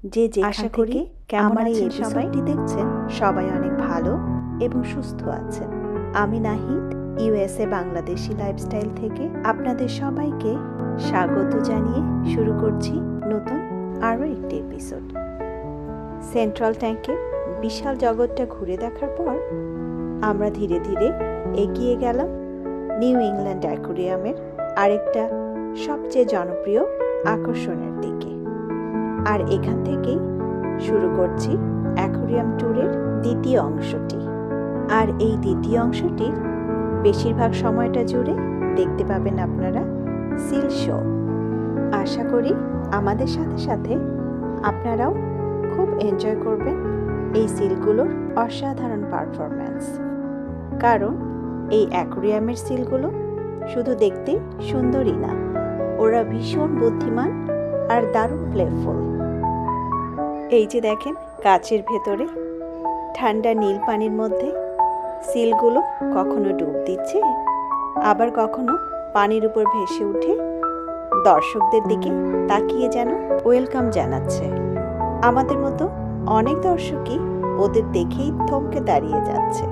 যে আশা করি আমার এই সবাই এপিসোডটি দেখছেন সবাই অনেক ভালো এবং সুস্থ আছেন। আমি নাহিদ ইউএসএ বাংলাদেশি লাইফস্টাইল থেকে আপনাদের সবাইকে স্বাগত জানিয়ে শুরু করছি নতুন আরও একটি এপিসোড। সেন্ট্রাল ট্যাঙ্কে বিশাল জগৎটা ঘুরে দেখার পর আমরা ধীরে ধীরে এগিয়ে গেলাম নিউ ইংল্যান্ড অ্যাকুরিয়ামের আরেকটা সবচেয়ে জনপ্রিয় আকর্ষণের দিকে। আর এখান থেকেই শুরু করছি অ্যাকুরিয়াম ট্যুরের দ্বিতীয় অংশটি। আর এই দ্বিতীয় অংশটির বেশিরভাগ সময়টা জুড়ে দেখতে পাবেন আপনারা সিল শো। আশা করি আমাদের সাথে সাথে আপনারাও খুব এনজয় করবেন এই সিলগুলোর অসাধারণ পারফরম্যান্স। কারণ এই অ্যাকুরিয়ামের সিলগুলো শুধু দেখতে সুন্দরই না, ওরা ভীষণ বুদ্ধিমান আর দারুণ প্লেফুল। এই যে দেখেন কাচের ভেতরে ঠান্ডা নীল পানির মধ্যে সিলগুলো কখনো ডুব দিচ্ছে, আবার কখনো পানির উপর ভেসে উঠে দর্শকদের দিকে তাকিয়ে যেন ওয়েলকাম জানাচ্ছে। আমাদের মতো অনেক দর্শকই ওদের দেখেই থমকে দাঁড়িয়ে যাচ্ছে।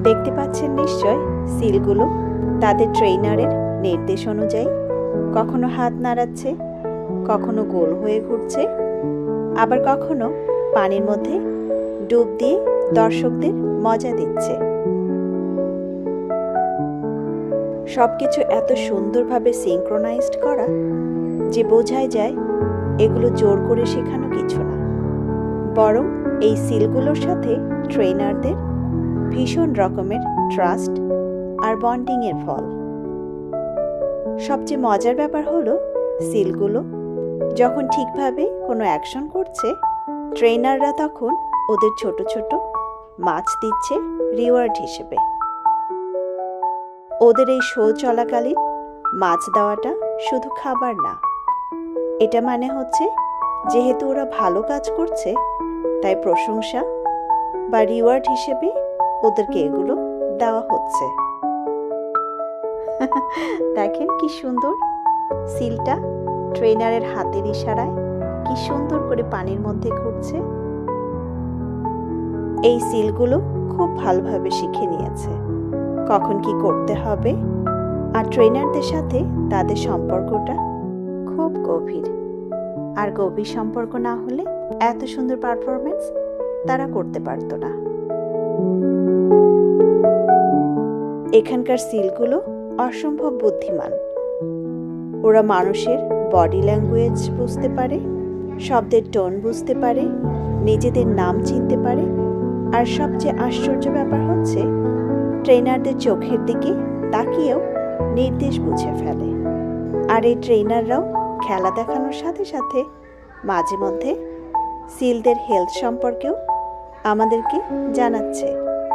দেখতে পাচ্ছেন নিশ্চয় সিলগুলো তাদের ট্রেনারের নির্দেশ অনুযায়ী কখনো হাত নাড়াচ্ছে, কখনো গোল হয়ে ঘুরছে, আবার কখনো পানির মধ্যে ডুব দিয়ে দর্শকদের মজা দিচ্ছে। সবকিছু এত সুন্দরভাবে সিঙ্ক্রোনাইজড করা যে বোঝাই যায় এগুলো জোর করে শেখানো কিছু না, বরং এই সিলগুলোর সাথে ট্রেনারদের ভীষণ রকমের ট্রাস্ট আর বন্ডিংয়ের ফল। সবচেয়ে মজার ব্যাপার হলো সিলগুলো যখন ঠিকভাবে কোনো অ্যাকশন করছে, ট্রেনাররা তখন ওদের ছোট ছোট মাছ দিচ্ছে রিওয়ার্ড হিসেবে। ওদের এই শো চলাকালীন মাছ দেওয়াটা শুধু খাবার না, এটা মানে হচ্ছে যেহেতু ওরা ভালো কাজ করছে তাই প্রশংসা বা রিওয়ার্ড হিসেবে ওদেরকে এগুলো দেওয়া হচ্ছে। দেখেন কি সুন্দর সিলটা ট্রেনারের হাতের ইশারায় কি সুন্দর করে পানির মধ্যে ঘুরছে। এই সিলগুলো খুব ভালোভাবে শিখে নিয়েছে কখন কি করতে হবে, আর ট্রেনারদের সাথে তাদের সম্পর্কটা খুব গভীর। আর গভীর সম্পর্ক না হলে এত সুন্দর পারফরমেন্স তারা করতে পারতো না। এখানকার সিলগুলো অসম্ভব বুদ্ধিমান। ওরা মানুষের বডি ল্যাঙ্গুয়েজ বুঝতে পারে, শব্দের টোন বুঝতে পারে, নিজেদের নাম চিনতে পারে, আর সবচেয়ে আশ্চর্য ব্যাপার হচ্ছে ট্রেনারদের চোখের দিকে তাকিয়েও নির্দেশ বুঝে ফেলে। আর এই ট্রেনাররাও খেলা দেখানোর সাথে সাথে মাঝে মধ্যে সিলদের হেলথ সম্পর্কেও আমাদেরকে জানাচ্ছে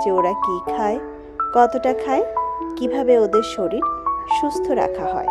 যে ওরা কি খায়, কতটা খায়, কিভাবে ওদের শরীর সুস্থ রাখা হয়।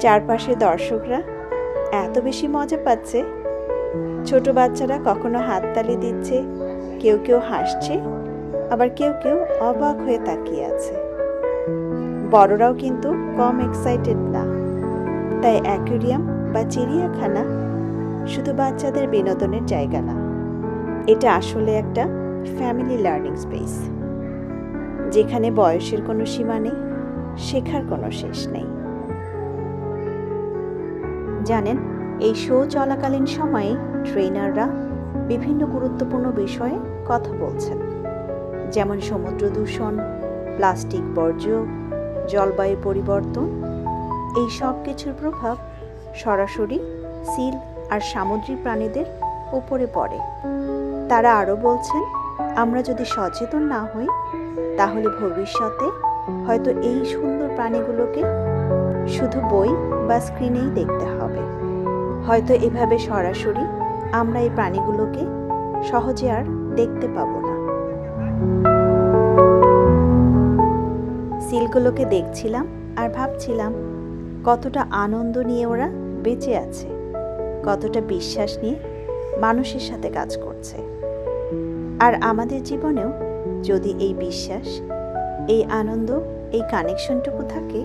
চারপাশে দর্শকরা এত বেশি মজা পাচ্ছে, ছোট বাচ্চারা কখনো হাততালি দিচ্ছে, কেউ কেউ হাসছে, আবার কেউ কেউ অবাক হয়ে তাকিয়ে আছে। বড়রাও কিন্তু কম এক্সাইটেড না। তাই অ্যাকুরিয়াম বা চিড়িয়াখানা শুধু বাচ্চাদের বিনোদনের জায়গা না, এটা আসলে একটা ফ্যামিলি লার্নিং স্পেস, যেখানে বয়সের কোনো সীমা নেই, শেখার কোনো শেষ নেই। জানেন, এই শো চলাকালীন সময়ে ট্রেনাররা বিভিন্ন গুরুত্বপূর্ণ বিষয়ে কথা বলছেন, যেমন সমুদ্র দূষণ, প্লাস্টিক বর্জ্য, জলবায়ু পরিবর্তন এই সব কিছুর প্রভাব সরাসরি সিল আর সামুদ্রিক প্রাণীদের উপরে পড়ে। তারা আরও বলছেন, আমরা যদি সচেতন না হই তাহলে ভবিষ্যতে হয়তো এই সুন্দর প্রাণীগুলোকে শুধু বই বা স্ক্রিনেই দেখতে হবে। হয়তো এভাবে সরাসরি আমরা এই প্রাণীগুলোকে সহজে আর দেখতে পাবো না। সিলগুলোকে দেখছিলাম আর ভাবছিলাম কতটা আনন্দ নিয়ে ওরা বেঁচে আছে, কতটা বিশ্বাস নিয়ে মানুষের সাথে কাজ করছে। আর আমাদের জীবনেও যদি এই বিশ্বাস, এই আনন্দ, এই কানেকশনটুকু থাকে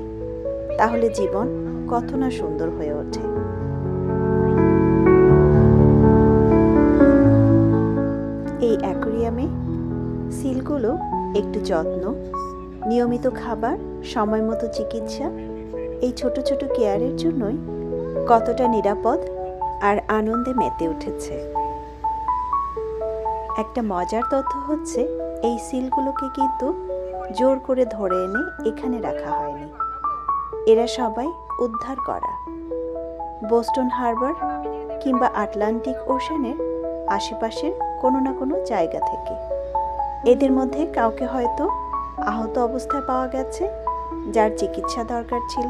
তাহলে জীবন কত না সুন্দর হয়ে ওঠে। এই অ্যাকোয়ারিয়ামে সিলগুলো একটু যত্ন, নিয়মিত খাবার, সময় মতো চিকিৎসা, এই ছোট ছোট কেয়ারের জন্যই কতটা নিরাপদ আর আনন্দে মেতে উঠেছে। একটা মজার তথ্য হচ্ছে, এই সিলগুলোকে কিন্তু জোর করে ধরে এনে এখানে রাখা হয়নি। এরা সবাই উদ্ধার করা বোস্টন হারবার কিংবা আটলান্টিক ওশানের আশেপাশের কোনো না কোনো জায়গা থেকে। এদের মধ্যে কাউকে হয়তো আহত অবস্থায় পাওয়া গেছে, যার চিকিৎসা দরকার ছিল,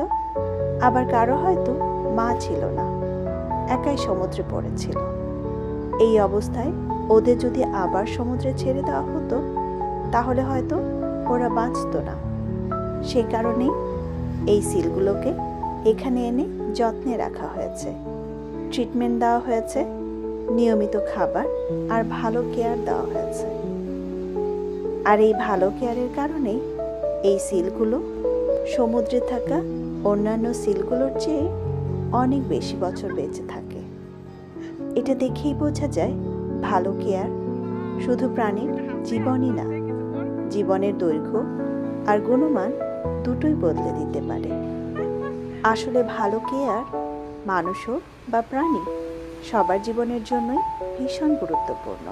আবার কারো হয়তো মা ছিল না, একাই সমুদ্রে পড়েছিল। এই অবস্থায় ওদের যদি আবার সমুদ্রে ছেড়ে দেওয়া হতো তাহলে হয়তো ওরা বাঁচত না। সে কারণেই এই সিলগুলোকে এখানে এনে যত্নে রাখা হয়েছে, ট্রিটমেন্ট দেওয়া হয়েছে, নিয়মিত খাবার আর ভালো কেয়ার দেওয়া হয়েছে। আর এই ভালো কেয়ারের কারণেই এই সিলগুলো সমুদ্রে থাকা অন্যান্য সিলগুলোর চেয়ে অনেক বেশি বছর বেঁচে থাকে। এটা দেখেই বোঝা যায় ভালো কেয়ার শুধু প্রাণীর জীবনই না, জীবনের দৈর্ঘ্য আর গুণমান দুটোই বদলে দিতে পারে। আসলে ভালো কেয়ার মানুষ হোক বা প্রাণী, সবার জীবনের জন্যই ভীষণ গুরুত্বপূর্ণ।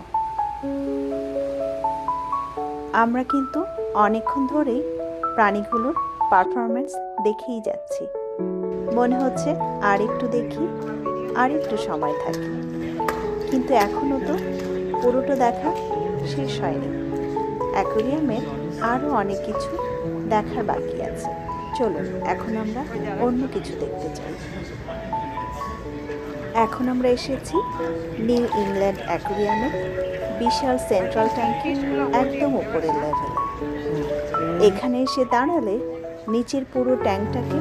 আমরা কিন্তু অনেকক্ষণ ধরেই প্রাণীগুলোর পারফরমেন্স দেখেই যাচ্ছি। মনে হচ্ছে আর একটু দেখি, আর একটু সময় থাকি, কিন্তু এখনও তো পুরোটা দেখা শেষ হয়নি। অ্যাকোয়ারিয়ামের আরও অনেক কিছু দেখার বাকি আছে। চলুন এখন আমরা অন্য কিছু দেখতে চাই। এখন আমরা এসেছি নিউ ইংল্যান্ড অ্যাকোয়ারিয়ামের বিশাল সেন্ট্রাল ট্যাঙ্কের একদম উপরের লেভেলে। এখানে এসে দাঁড়ালে নিচের পুরো ট্যাঙ্কটাকে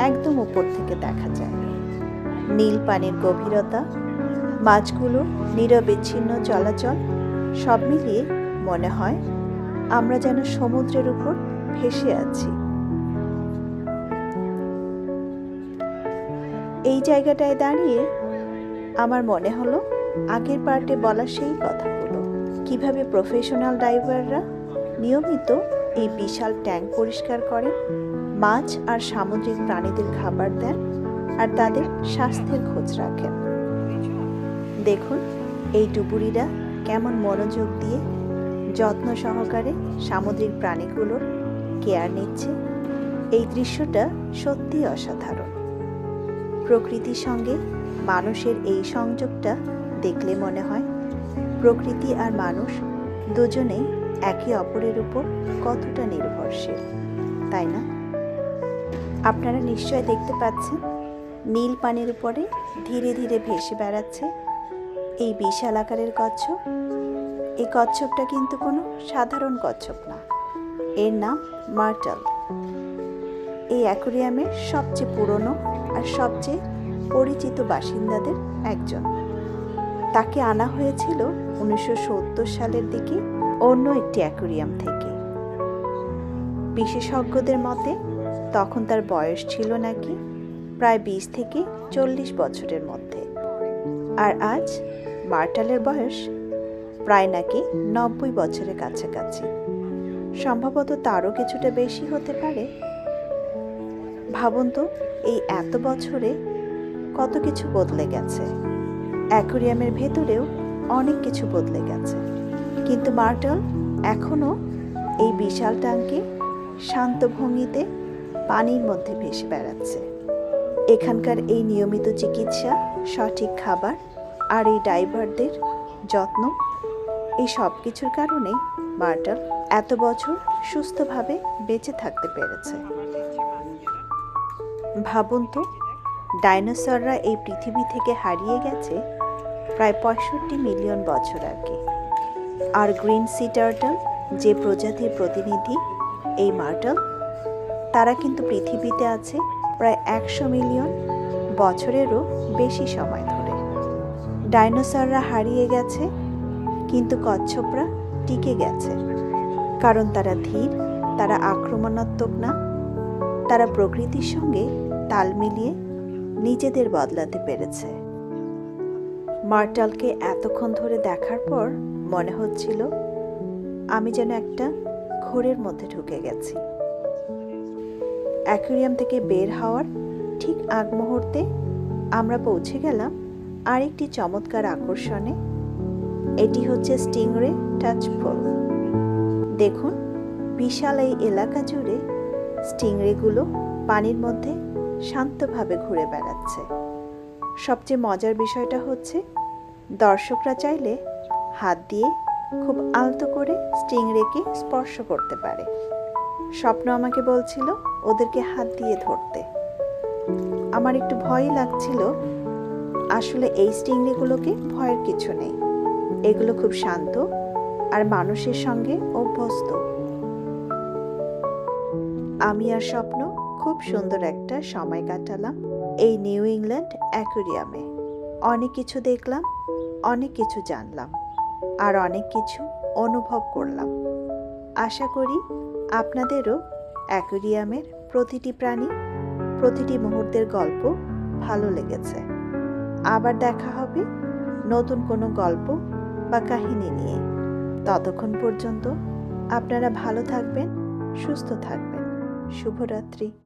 একদম উপর থেকে দেখা যায়। নীল পানির গভীরতা, মাছগুলোর নিরবিচ্ছিন্ন চলাচল, সব মিলিয়ে মনে হয় আমরা যেন সমুদ্রের উপর ভেসে আছি। এই জায়গাটায় দাঁড়িয়ে আমার মনে হলো আগের পার্টে বলা সেই কথাগুলো, কিভাবে প্রফেশনাল ডাইভাররা নিয়মিত এই বিশাল ট্যাঙ্ক পরিষ্কার করেন, মাছ আর সামুদ্রিক প্রাণীদের খাবার দেন আর তাদের স্বাস্থ্যের খোঁজ রাখেন। দেখুন এই ডুবুরিরা কেমন মনোযোগ দিয়ে যত্ন সহকারে সামুদ্রিক প্রাণীগুলোর কেয়ার নিচ্ছে। এই দৃশ্যটা সত্যি অসাধারণ। প্রকৃতির সঙ্গে মানুষের এই সংযোগটা দেখলে মনে হয় প্রকৃতি আর মানুষ দুজনেই একে অপরের উপর কতটা নির্ভরশীল, তাই না? আপনারা নিশ্চয় দেখতে পাচ্ছেন নীল পানির উপরে ধীরে ধীরে ভেসে বেড়াচ্ছে এই বিশাল আকারের কচ্ছপ। এই কচ্ছপটা কিন্তু কোনো সাধারণ কচ্ছপ না, এর নাম মার্টাল। এই অ্যাকোয়ারিয়ামের সবচেয়ে পুরনো আর সবচেয়ে পরিচিত বাসিন্দাদের একজন। তাকে আনা হয়েছিল 1970 সালের দিকে অন্য একটি অ্যাকোয়ারিয়াম থেকে। বিশেষজ্ঞদের মতে তখন তার বয়স ছিল নাকি প্রায় 20 থেকে 40 বছরের মধ্যে, আর আজ মার্টালের বয়স প্রায় নাকি 90 বছরের কাছাকাছি। সম্ভবত তারও কিছুটা বেশি হতে পারে। ভাবুন তো, এই এত বছরে কত কিছু বদলে গেছে। অ্যাকোয়ারিয়ামের ভেতরেও অনেক কিছু বদলে গেছে, কিন্তু মার্টাল এখনও এই বিশাল ট্যাঙ্কে শান্ত ভঙ্গিতে পানির মধ্যে ভেসে বেড়াচ্ছে। এখানকার এই নিয়মিত চিকিৎসা, সঠিক খাবার আর এই ডাইভারদের যত্ন, এই সব কিছুর কারণেই মার্টাল এত বছর সুস্থভাবে বেঁচে থাকতে পেরেছে। ভাবুন তো, ডাইনোসররা এই পৃথিবী থেকে হারিয়ে গেছে প্রায় 65 মিলিয়ন বছর আগে। আর গ্রিন সি টার্টল, যে প্রজাতির প্রতিনিধি এই মার্টাল, তারা কিন্তু পৃথিবীতে আছে প্রায় 100 মিলিয়ন বছরেরও বেশি সময় ধরে। ডাইনোসররা হারিয়ে গেছে, কিন্তু কচ্ছপরা টিকে গেছে, কারণ তারা ধীর, তারা আক্রমণাত্মক না, তারা প্রকৃতির সঙ্গে তাল মিলিয়ে নিজেদের বদলাতে পেরেছে। মার্টালকে এতক্ষণ ধরে দেখার পর মনে হচ্ছিল আমি যেন একটা ঘোরের মধ্যে ঢুকে গেছি। অ্যাকুয়ারিয়াম থেকে বের হওয়ার ঠিক আগ মুহূর্তে আমরা পৌঁছে গেলাম আরেকটি চমৎকার আকর্ষণে। এটি হচ্ছে স্টিংরে টাচ পুল। দেখুন, বিশাল এই এলাকা জুড়ে স্টিংরেগুলো পানির মধ্যে শান্তভাবে ঘুরে বেড়াচ্ছে। সবচেয়ে মজার বিষয়টা হচ্ছে, দর্শকরা চাইলে হাত দিয়ে খুব আলতো করে স্টিংরেকে স্পর্শ করতে পারে। স্বপ্ন আমাকে বলছিল ওদেরকে হাত দিয়ে ধরতে। আমার একটু ভয়ই লাগছিল। আসলে এই স্টিংরেগুলোকে ভয়ের কিছু নেই, এগুলো খুব শান্ত আর মানুষের সঙ্গে অভ্যস্ত। আমি আর স্বপ্ন খুব সুন্দর একটা সময় কাটালাম এই নিউ ইংল্যান্ড অ্যাকুয়ারিয়ামে। অনেক কিছু দেখলাম, অনেক কিছু জানলাম, আর অনেক কিছু অনুভব করলাম। আশা করি আপনাদেরও অ্যাকুয়ারিয়ামের প্রতিটি প্রাণী, প্রতিটি মুহূর্তের গল্প ভালো লেগেছে। আবার দেখা হবে নতুন কোনো গল্প বা কাহিনী নিয়ে। ততক্ষণ পর্যন্ত আপনারা ভালো থাকবেন, সুস্থ থাকবেন। শুভরাত্রি।